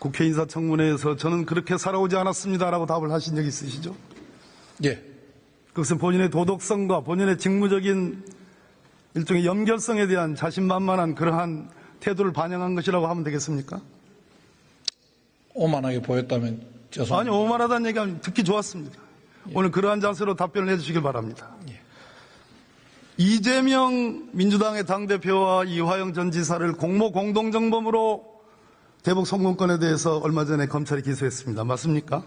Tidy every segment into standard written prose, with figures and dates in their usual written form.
국회 인사청문회에서 저는 그렇게 살아오지 않았습니다라고 답을 하신 적 있으시죠? 예. 그것은 본인의 도덕성과 본인의 직무적인 일종의 연결성에 대한 자신만만한 그러한 태도를 반영한 것이라고 하면 되겠습니까? 오만하게 보였다면 죄송합니다. 아니, 오만하다는 얘기하면 듣기 좋았습니다. 예. 오늘 그러한 자세로 답변을 해주시길 바랍니다. 예. 이재명 민주당의 당대표와 이화영 전 지사를 공모 공동정범으로 대북 송금건에 대해서 얼마 전에 검찰이 기소했습니다. 맞습니까?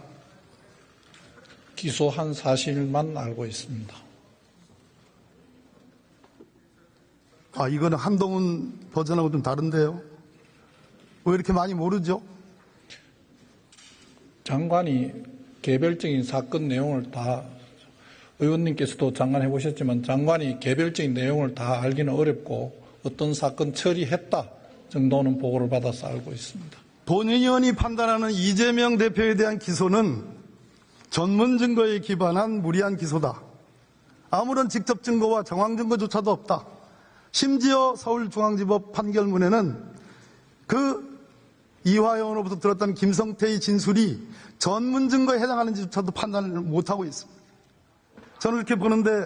기소한 사실만 알고 있습니다. 이거는 한동훈 버전하고 좀 다른데요. 왜 이렇게 많이 모르죠? 장관이 개별적인 사건 내용을 다, 의원님께서도 장관 해보셨지만 장관이 개별적인 내용을 다 알기는 어렵고 어떤 사건 처리했다 정도는 보고를 받아서 알고 있습니다. 본의원이 판단하는 이재명 대표에 대한 기소는 전문 증거에 기반한 무리한 기소다. 아무런 직접 증거와 정황 증거조차도 없다. 심지어 서울중앙지법 판결문에는 그 이화영으로부터 들었던 김성태의 진술이 전문 증거에 해당하는지조차도 판단을 못하고 있습니다. 저는 이렇게 보는데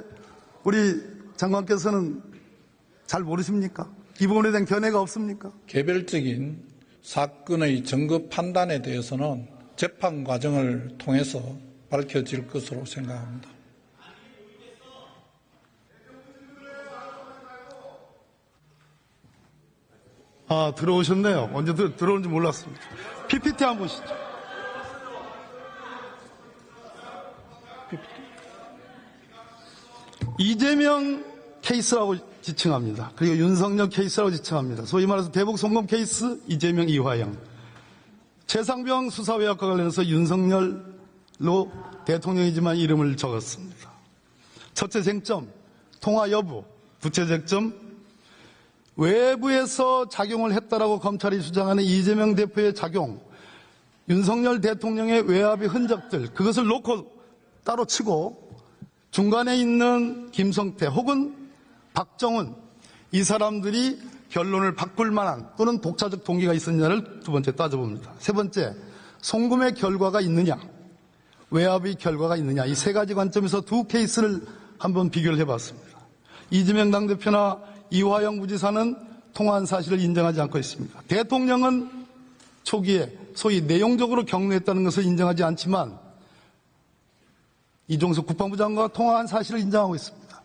우리 장관께서는 잘 모르십니까? 이 부분에 대한 견해가 없습니까? 개별적인 사건의 증거 판단에 대해서는 재판 과정을 통해서 밝혀질 것으로 생각합니다. 들어오셨네요. 언제 들어오는지 몰랐습니다. PPT 한번 보시죠. 이재명 케이스라고 지칭합니다. 그리고 윤석열 케이스라고 지칭합니다. 소위 말해서 대북 송금 케이스 이재명 이화영. 최상병 수사 외압과 관련해서 윤석열로 대통령이지만 이름을 적었습니다. 첫째 쟁점, 통화 여부. 두째 쟁점, 외부에서 작용을 했다라고 검찰이 주장하는 이재명 대표의 작용, 윤석열 대통령의 외압의 흔적들, 그것을 놓고 따로 치고 중간에 있는 김성태 혹은 박정훈, 이 사람들이 결론을 바꿀 만한 또는 독자적 동기가 있었느냐를 두 번째 따져봅니다. 세 번째, 송금의 결과가 있느냐, 외압의 결과가 있느냐, 이 세 가지 관점에서 두 케이스를 한번 비교를 해봤습니다. 이재명 당대표나 이화영 부지사는 통화한 사실을 인정하지 않고 있습니다. 대통령은 초기에 소위 내용적으로 경로했다는 것을 인정하지 않지만 이종석 국방부 장관과 통화한 사실을 인정하고 있습니다.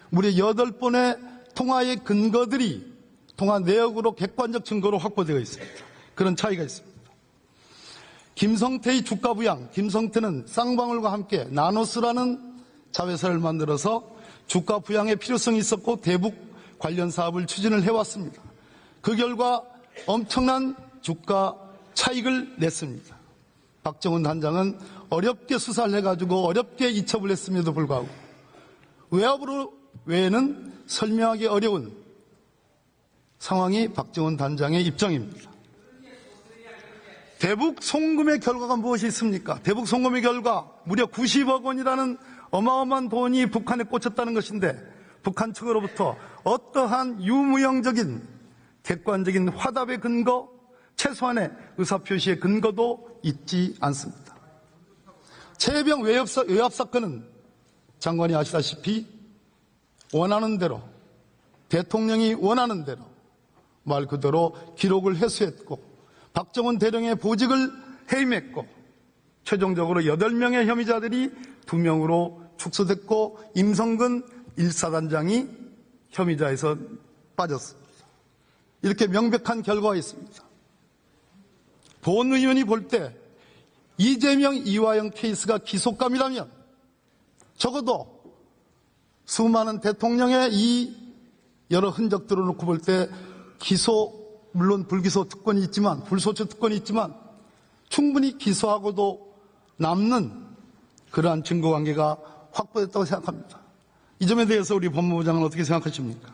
무려 8번의 통화의 근거들이 통화 내역으로 객관적 증거로 확보되어 있습니다. 그런 차이가 있습니다. 김성태의 주가 부양, 김성태는 쌍방울과 함께 나노스라는 자회사를 만들어서 주가 부양의 필요성이 있었고 대북 관련 사업을 추진을 해왔습니다. 그 결과 엄청난 주가 차익을 냈습니다. 박정훈 단장은 어렵게 수사를 해가지고 어렵게 이첩을 했음에도 불구하고 외압으로 외에는 설명하기 어려운 상황이 박정훈 단장의 입장입니다. 대북 송금의 결과가 무엇이 있습니까? 대북 송금의 결과 무려 90억 원이라는 어마어마한 돈이 북한에 꽂혔다는 것인데 북한 측으로부터 어떠한 유무형적인 객관적인 화답의 근거, 최소한의 의사표시의 근거도 있지 않습니다. 최혜병 외압 사건은 장관이 아시다시피 원하는 대로, 대통령이 원하는 대로 말 그대로 기록을 회수했고 박정훈 대령의 보직을 해임했고 최종적으로 8명의 혐의자들이 2명으로 축소됐고 임성근 1사단장이 혐의자에서 빠졌습니다. 이렇게 명백한 결과가 있습니다. 본 의원이 볼 때 이재명, 이화영 케이스가 기소감이라면 적어도 수많은 대통령의 이 여러 흔적들을 놓고 볼 때 기소, 물론 불기소 특권이 있지만, 불소추 특권이 있지만 충분히 기소하고도 남는 그러한 증거관계가 확보됐다고 생각합니다. 이 점에 대해서 우리 법무부 장관은 어떻게 생각하십니까?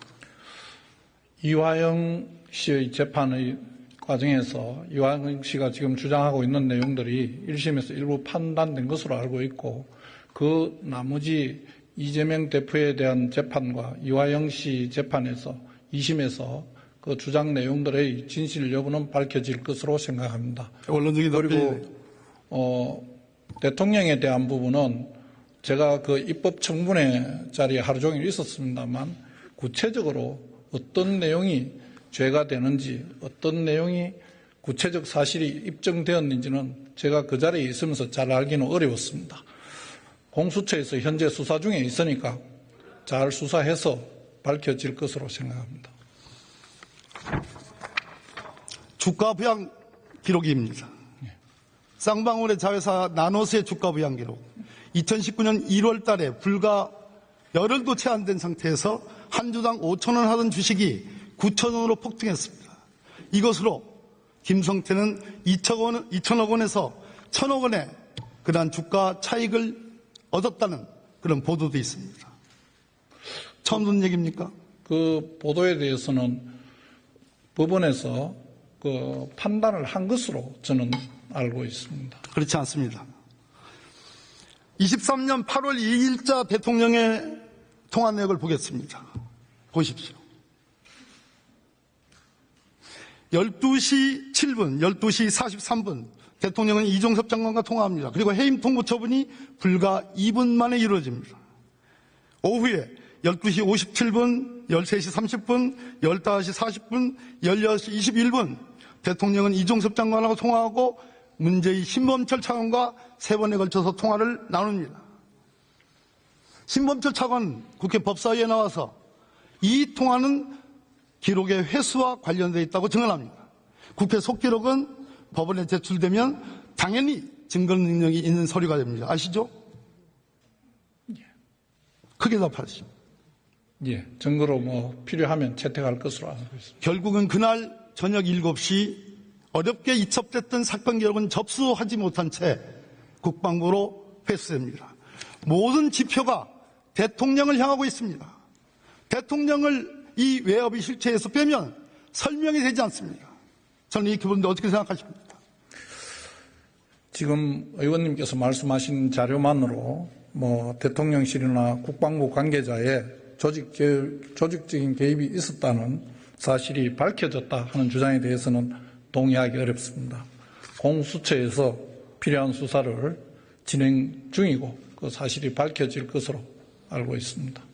이화영 씨의 재판의 과정에서 이화영 씨가 지금 주장하고 있는 내용들이 1심에서 일부 판단된 것으로 알고 있고 그 나머지 이재명 대표에 대한 재판과 이화영 씨 재판에서 2심에서 그 주장 내용들의 진실 여부는 밝혀질 것으로 생각합니다. 원론적인 그리고 대통령에 대한 부분은 제가 그 입법 청문회 자리에 하루 종일 있었습니다만 구체적으로 어떤 내용이 죄가 되는지 어떤 내용이 구체적 사실이 입증되었는지는 제가 그 자리에 있으면서 잘 알기는 어려웠습니다. 공수처에서 현재 수사 중에 있으니까 잘 수사해서 밝혀질 것으로 생각합니다. 주가 부양 기록입니다. 쌍방울의 자회사 나노스의 주가 부양 기록. 2019년 1월 달에 불과 열흘도 채 안 된 상태에서 한 주당 5,000원 하던 주식이 9,000원으로 폭등했습니다. 이것으로 김성태는 2천억 원에서 1,000억 원의 그러한 주가 차익을 얻었다는 그런 보도도 있습니다. 처음 듣는 얘기입니까? 그 보도에 대해서는 법원에서 그 판단을 한 것으로 저는 알고 있습니다. 그렇지 않습니다. 23년 8월 2일자 대통령의 통화 내역을 보겠습니다. 보십시오. 12시 7분, 12시 43분 대통령은 이종섭 장관과 통화합니다. 그리고 해임 통보 처분이 불과 2분 만에 이루어집니다. 오후에 12시 57분, 13시 30분, 15시 40분, 16시 21분 대통령은 이종섭 장관하고 통화하고 문재인 신범철 차관과 3번에 걸쳐서 통화를 나눕니다. 신범철 차관 국회 법사위에 나와서 이 통화는 기록의 회수와 관련되어 있다고 증언합니다. 국회 속기록은 법원에 제출되면 당연히 증거 능력이 있는 서류가 됩니다. 아시죠? 크게 답하시죠. 예, 증거로 필요하면 채택할 것으로 알고 있습니다. 결국은 그날 저녁 7시 어렵게 이첩됐던 사건 기록은 접수하지 못한 채 국방부로 회수됩니다. 모든 지표가 대통령을 향하고 있습니다. 대통령을 이 외압의 실체에서 빼면 설명이 되지 않습니다. 저는 이 부분인데 어떻게 생각하십니까? 지금 의원님께서 말씀하신 자료만으로 대통령실이나 국방부 관계자의 조직적인 개입이 있었다는 사실이 밝혀졌다 하는 주장에 대해서는 동의하기 어렵습니다. 공수처에서 필요한 수사를 진행 중이고 그 사실이 밝혀질 것으로 알고 있습니다.